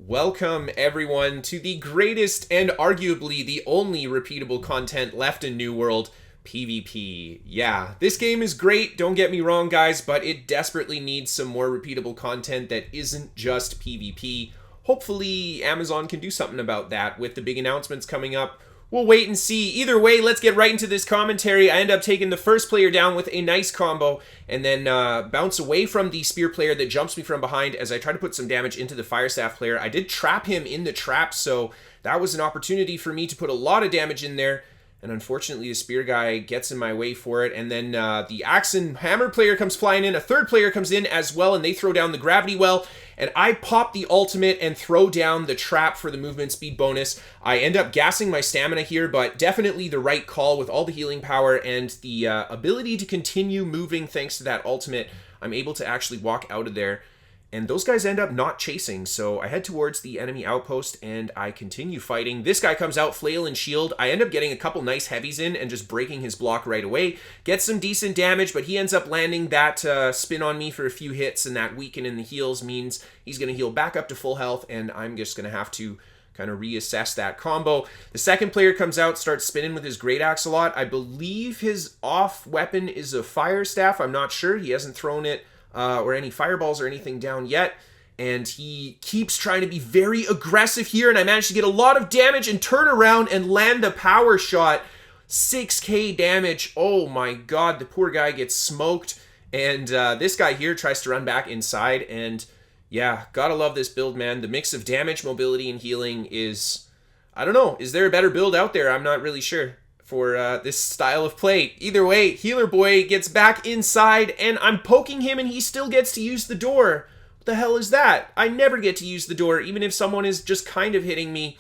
Welcome, everyone, to the greatest and arguably the only repeatable content left in New World, PvP. Yeah, this game is great, don't get me wrong, guys, but it desperately needs some more repeatable content that isn't just PvP. Hopefully, Amazon can do something about that with the big announcements coming up. We'll wait and see. Either way, let's get right into this commentary. I end up taking the first player down with a nice combo and then bounce away from the spear player that jumps me from behind as I try to put some damage into the fire staff player. I did trap him in the trap, so that was an opportunity for me to put a lot of damage in there. And unfortunately, the spear guy gets in my way for it. And then the axe and hammer player comes flying in. A third player comes in as well, and they throw down the gravity well. And I pop the ultimate and throw down the trap for the movement speed bonus. I end up gassing my stamina here, but definitely the right call with all the healing power and the ability to continue moving thanks to that ultimate. I'm able to actually walk out of there. And those guys end up not chasing, so I head towards the enemy outpost and I continue fighting. This guy comes out, flail and shield. I end up getting a couple nice heavies in and just breaking his block right away. Get some decent damage, but he ends up landing that spin on me for a few hits, and that weaken in the heals means he's going to heal back up to full health, and I'm just going to have to kind of reassess that combo. The second player comes out, starts spinning with his great axe a lot. I believe his off weapon is a fire staff. I'm not sure. He hasn't thrown it or any fireballs or anything down yet, and he keeps trying to be very aggressive here, and I managed to get a lot of damage and turn around and land a power shot. 6k damage. Oh my god, the poor guy gets smoked, and this guy here tries to run back inside, and yeah, gotta love this build, man. The mix of damage, mobility, and healing is, I don't know, is there a better build out there? I'm not really sure for this style of play. Either way, Healer Boy gets back inside, and I'm poking him, and he still gets to use the door. What the hell is that? I never get to use the door, even if someone is just kind of hitting me.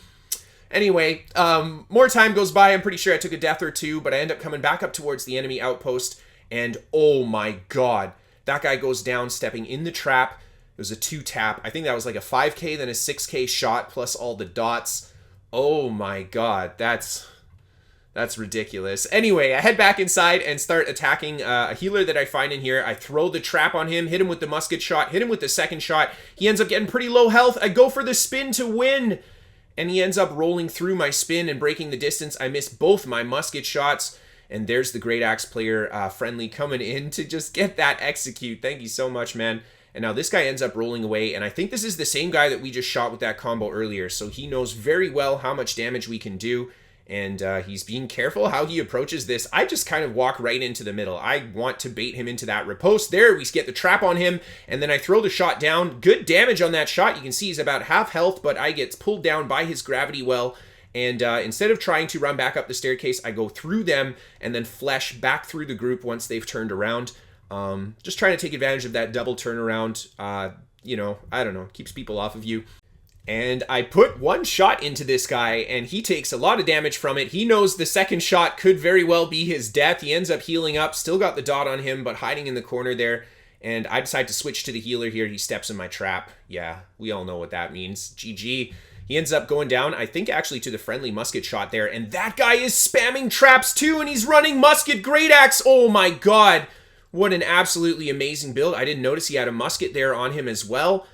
Anyway, more time goes by. I'm pretty sure I took a death or two, but I end up coming back up towards the enemy outpost, and oh my god, that guy goes down, stepping in the trap. It was a 2-tap. I think that was like a 5k, then a 6k shot, plus all the dots. Oh my god, that's ridiculous. Anyway, I head back inside and start attacking a healer that I find in here. I throw the trap on him, hit him with the musket shot, hit him with the second shot. He ends up getting pretty low health. I go for the spin to win, and he ends up rolling through my spin and breaking the distance. I miss both my musket shots, and there's the Great Axe player friendly coming in to just get that execute. Thank you so much, man. And now this guy ends up rolling away, and I think this is the same guy that we just shot with that combo earlier, so he knows very well how much damage we can do. And he's being careful how he approaches this. I just kind of walk right into the middle. I want to bait him into that riposte. There, we get the trap on him, and then I throw the shot down. Good damage on that shot. You can see he's about half health, but I get pulled down by his gravity well. And instead of trying to run back up the staircase, I go through them and then flesh back through the group once they've turned around. Just trying to take advantage of that double turnaround. You know, I don't know, keeps people off of you. And I put one shot into this guy, and he takes a lot of damage from it. He knows the second shot could very well be his death. He ends up healing up, still got the dot on him, but hiding in the corner there. And I decide to switch to the healer here. He steps in my trap. Yeah, we all know what that means. GG. He ends up going down, I think actually to the friendly musket shot there. And that guy is spamming traps too, and he's running musket great axe. Oh my god. What an absolutely amazing build. I didn't notice he had a musket there on him as well.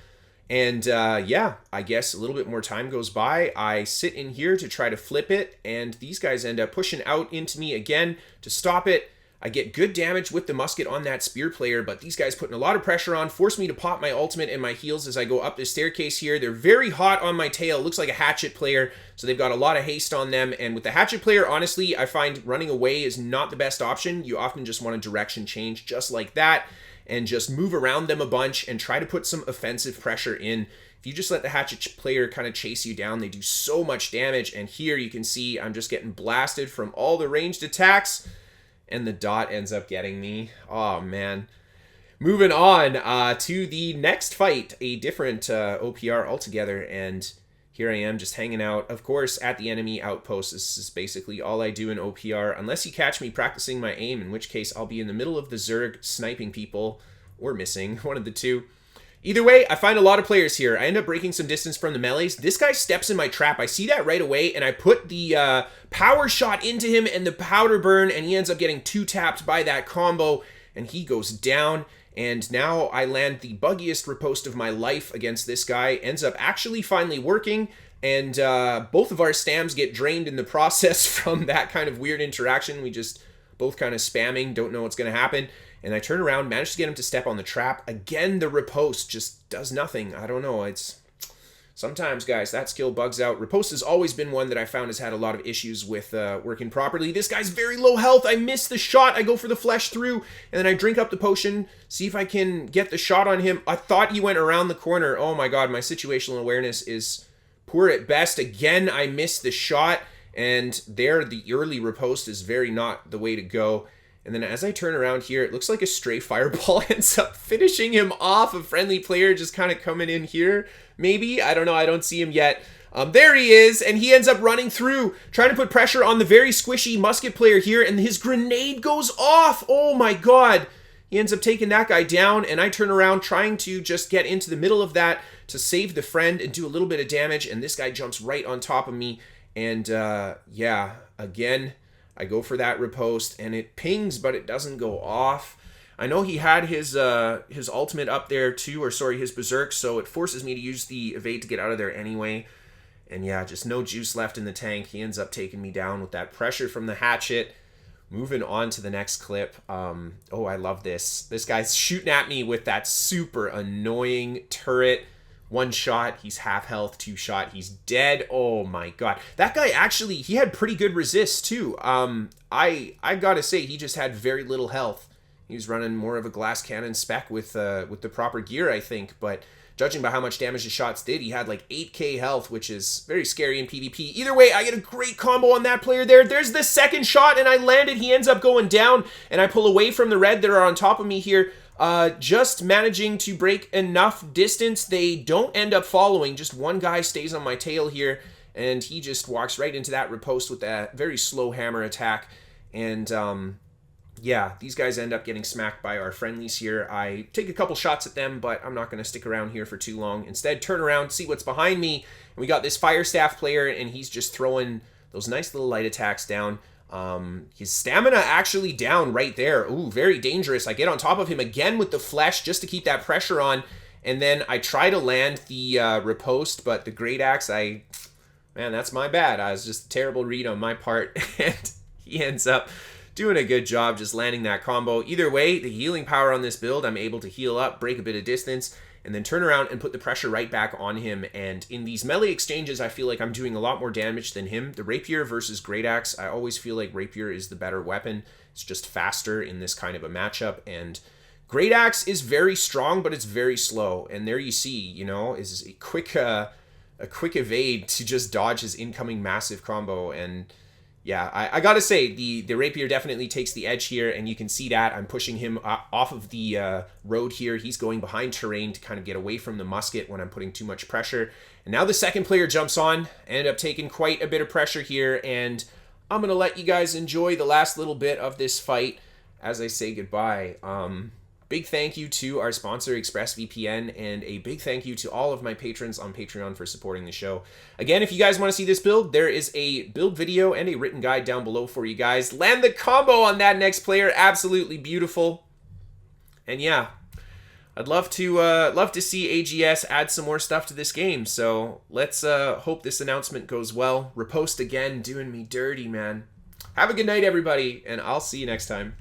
And yeah, I guess a little bit more time goes by. I sit in here to try to flip it, and these guys end up pushing out into me again to stop it. I get good damage with the musket on that spear player, but these guys putting a lot of pressure on, force me to pop my ultimate and my heals as I go up the staircase here. They're very hot on my tail. Looks like a hatchet player, so they've got a lot of haste on them. And with the hatchet player, honestly, I find running away is not the best option. You often just want a direction change just like that, and just move around them a bunch and try to put some offensive pressure in. If you just let the hatchet player kind of chase you down, they do so much damage. And here you can see I'm just getting blasted from all the ranged attacks, and the dot ends up getting me. Oh, man. Moving on to the next fight, a different OPR altogether, and here I am just hanging out, of course, at the enemy outpost. This is basically all I do in OPR, unless you catch me practicing my aim, in which case I'll be in the middle of the Zerg sniping people, or missing, one of the two. Either way, I find a lot of players here. I end up breaking some distance from the melees. This guy steps in my trap. I see that right away, and I put the power shot into him and the powder burn, and he ends up getting 2-tapped by that combo, and he goes down. And now I land the buggiest riposte of my life against this guy. Ends up actually finally working. And both of our stams get drained in the process from that kind of weird interaction. We just both kind of spamming, don't know what's going to happen. And I turn around, manage to get him to step on the trap. Again, the riposte just does nothing. I don't know. It's sometimes, guys, that skill bugs out. Riposte has always been one that I found has had a lot of issues with working properly. This guy's very low health. I miss the shot. I go for the flesh through, and then I drink up the potion, see if I can get the shot on him. I thought he went around the corner. Oh my god, my situational awareness is poor at best. Again, I missed the shot, and there the early riposte is very not the way to go. And then as I turn around here, it looks like a stray fireball ends up finishing him off. A friendly player just kind of coming in here. Maybe? I don't know. I don't see him yet. There he is, and he ends up running through, trying to put pressure on the very squishy Musket player here, and his grenade goes off. Oh my god. He ends up taking that guy down, and I turn around trying to just get into the middle of that to save the friend and do a little bit of damage, and this guy jumps right on top of me. And yeah, again, I go for that riposte, and it pings, but it doesn't go off. I know he had his ultimate up there too, or sorry, his berserk, so it forces me to use the evade to get out of there anyway. And yeah, just no juice left in the tank. He ends up taking me down with that pressure from the hatchet. Moving on to the next clip. Oh, I love this. This guy's shooting at me with that super annoying turret. One shot, he's half health. Two shot, he's dead. Oh my god. That guy actually, he had pretty good resist too. I gotta say, he just had very little health. He was running more of a glass cannon spec with the proper gear, I think. But judging by how much damage his shots did, he had like 8k health, which is very scary in PvP. Either way, I get a great combo on that player there. There's the second shot, and I landed. He ends up going down, and I pull away from the red that are on top of me here. Just managing to break enough distance. They don't end up following. Just one guy stays on my tail here, and he just walks right into that riposte with that very slow hammer attack. And yeah, these guys end up getting smacked by our friendlies here. I take a couple shots at them, but I'm not going to stick around here for too long. Instead, turn around, see what's behind me. And we got this fire staff player, and he's just throwing those nice little light attacks down. His stamina actually down right there. Ooh, very dangerous. I get on top of him again with the flesh just to keep that pressure on. And then I try to land the riposte, but the great axe, man, that's my bad. I was just a terrible read on my part. And he ends up doing a good job just landing that combo. Either way, the healing power on this build, I'm able to heal up, break a bit of distance, and then turn around and put the pressure right back on him. And in these melee exchanges, I feel like I'm doing a lot more damage than him. The Rapier versus Great Axe, I always feel like Rapier is the better weapon. It's just faster in this kind of a matchup. And Great Axe is very strong, but it's very slow. And there you see, you know, is a quick evade to just dodge his incoming massive combo. And yeah, I gotta say, the Rapier definitely takes the edge here, and you can see that. I'm pushing him off of the road here. He's going behind terrain to kind of get away from the Musket when I'm putting too much pressure. And now the second player jumps on. Ended up taking quite a bit of pressure here, and I'm gonna let you guys enjoy the last little bit of this fight as I say goodbye. Big thank you to our sponsor, ExpressVPN, and a big thank you to all of my patrons on Patreon for supporting the show. Again, if you guys want to see this build, there is a build video and a written guide down below for you guys. Land the combo on that next player. Absolutely beautiful. And yeah, I'd love to see AGS add some more stuff to this game. So let's hope this announcement goes well. Riposte again, doing me dirty, man. Have a good night, everybody, and I'll see you next time.